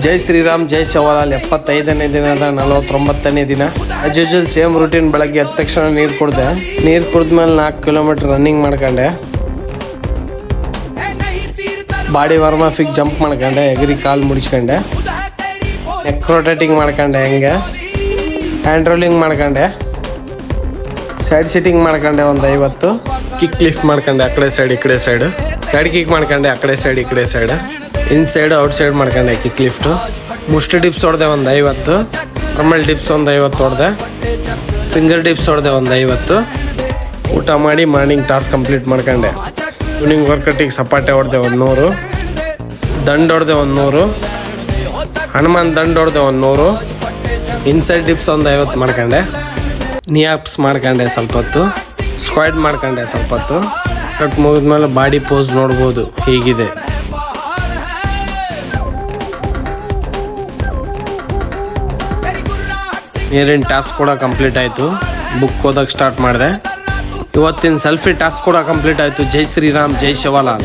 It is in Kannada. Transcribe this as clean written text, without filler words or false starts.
ಜೈ ಶ್ರೀರಾಮ್ ಜೈ ಶಿವಲಾಲ್ 75ನೇ ದಿನದ 49ನೇ ದಿನ. As usual same routine. ಬೆಳಗ್ಗೆ ಎದ್ದ ತಕ್ಷಣ ನೀರು ಕುಡ್ದೆ. ನೀರು ಕುಡಿದ್ಮೇಲೆ 4 ಕಿಲೋಮೀಟರ್ ರನ್ನಿಂಗ್ ಮಾಡ್ಕೊಂಡೆ. ಬಾಡಿ ವಾರ್ಮಫಿಗೆ ಜಂಪ್ ಮಾಡ್ಕೊಂಡೆ. ಎಗರಿ ಕಾಲು ಮುಡಿಸ್ಕೊಂಡೆ. ನೆಕ್ ರೊಟೇಟಿಂಗ್ ಮಾಡ್ಕೊಂಡೆ. ಹೆಂಗೆ ಹ್ಯಾಂಡ್ ರೋಲಿಂಗ್ ಮಾಡ್ಕೊಂಡೆ. ಸೈಡ್ ಸಿಟ್ಟಿಂಗ್ ಮಾಡ್ಕೊಂಡೆ ಒಂದು 50. ಕಿಕ್ ಲಿಫ್ಟ್ ಮಾಡ್ಕೊಂಡೆ. ಆ ಕಡೆ ಸೈಡ್ ಈ ಕಡೆ ಸೈಡ್. ಸೈಡ್ ಕಿಕ್ ಮಾಡ್ಕೊಂಡೆ. ಆ ಕಡೆ ಸೈಡ್ ಈ ಕಡೆ ಸೈಡ್. ಇನ್ಸೈಡ್ ಔಟ್ಸೈಡ್ ಮಾಡ್ಕೊಂಡೆ ಕಿಕ್ ಲಿಫ್ಟು. ಮುಷ್ಟಿ ಡಿಪ್ಸ್ ಹೊಡೆದೆ ಒಂದು 50. ನಾರ್ಮಲ್ ಡಿಪ್ಸ್ ಒಂದು 50 ಹೊಡೆದೆ. ಫಿಂಗರ್ ಡಿಪ್ಸ್ ಹೊಡೆದೆ ಒಂದು 50. ಊಟ ಮಾಡಿ ಮಾರ್ನಿಂಗ್ ಟಾಸ್ಕ್ ಕಂಪ್ಲೀಟ್ ಮಾಡ್ಕೊಂಡೆ. ಈವ್ನಿಂಗ್ ವರ್ಕೌಟಿಗೆ ಸಪಾಟೆ ಹೊಡೆದೆ ಒಂದು 100. ದಂಡು ಹೊಡೆದೆ ಒಂದು 100. ಹನುಮಾನ್ ದಂಡು ಹೊಡೆದೆ ಒಂದು 100. ಇನ್ಸೈಡ್ ಡಿಪ್ಸ್ ಒಂದು 50 ಮಾಡ್ಕೊಂಡೆ. ನೀ ಅಪ್ಸ್ ಮಾಡ್ಕೊಂಡೆ ಸ್ವಲ್ಪ ಹೊತ್ತು. ಸ್ಕ್ವಾಡ್ ಮಾಡ್ಕೊಂಡೆ ಸ್ವಲ್ಪ ಹೊತ್ತು. ಕಟ್ ಮುಗಿದ್ಮೇಲೆ ಬಾಡಿ ಪೋಸ್ ನೋಡ್ಬೋದು ಹೀಗಿದೆ. ನೀರಿನ ಟಾಸ್ಕ್ ಕೂಡ ಕಂಪ್ಲೀಟ್ ಆಯಿತು. ಬುಕ್ ಓದಕ್ಕೆ ಸ್ಟಾರ್ಟ್ ಮಾಡಿದೆ. ಇವತ್ತಿನ ಸೆಲ್ಫಿ ಟಾಸ್ಕ್ ಕೂಡ ಕಂಪ್ಲೀಟ್ ಆಯಿತು. ಜೈ ಶ್ರೀರಾಮ್ ಜೈ ಶಿವಲಾಲ್.